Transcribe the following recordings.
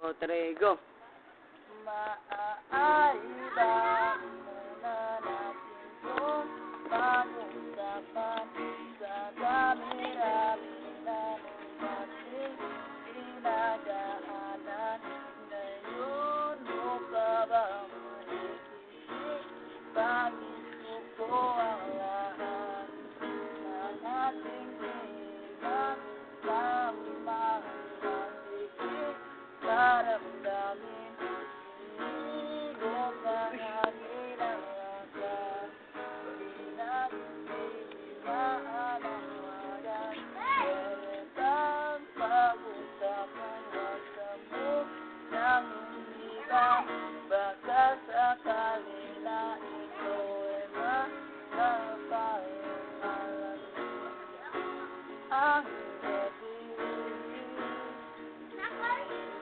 O, 3, go. Maaari ba muna natin kung pag-usapan sa dami-rami na natin pinagdaanan? Ngayon mo pa ba maisisip? Pangis ko ang lahat ng ating pinagsama ng dikit karamdamin. Ilog ng hangin ang lakas, di natin sinaan ang wagas. Pwedeng pag-usapan, wag ka munang umiba. Baka sakali na ito ay makapahimalan ang gabi.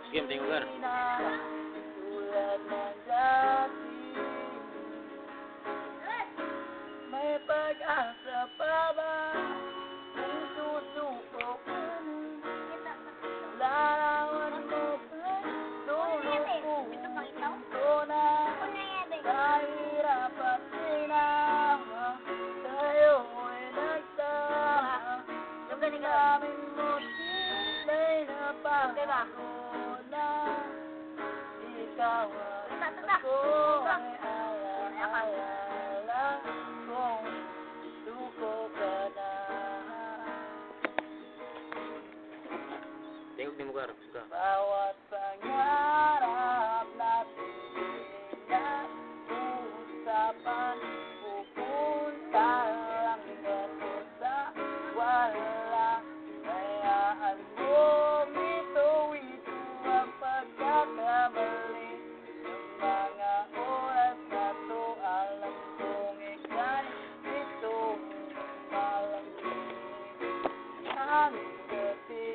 Game, tingin lugar. Tulad ng dati, may pag-asa pa ba? Kung susuko ka na, larawan mo pa, lulukuhin ko na. Kahirap at sinama, tayo'y nagsama. Damdamin mo sila'y napako na. Ikaw at ako ay alaala kung suko ka na. Tingog ni lugar. Go. Bawat pangarap natin pinag-uusapan, pupunta lang ito sa wala. Hayaan mo ito ang pagkakamali. Ng mga oras na to, alam kong ika'y ito malamig. Ang gabi,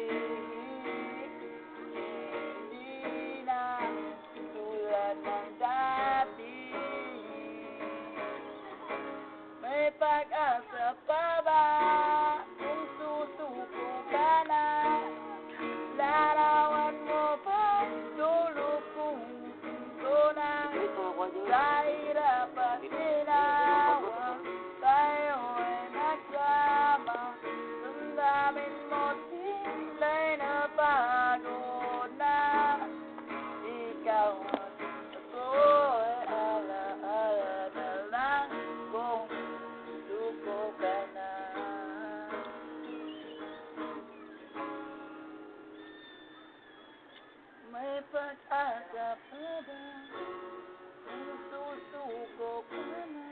hindi na tulad ng dati. May pag-asa pa ba? Kung susuko ka na, larawan mo pa, lulukuhin ko na. Kahirap at ginawa, tayo ay nagsama. Damdamin mo sila'y napagod na. Ikaw at ako ay alaala na lang kung suko ka na. May pag-asa pa ba? Kung susuko ka na,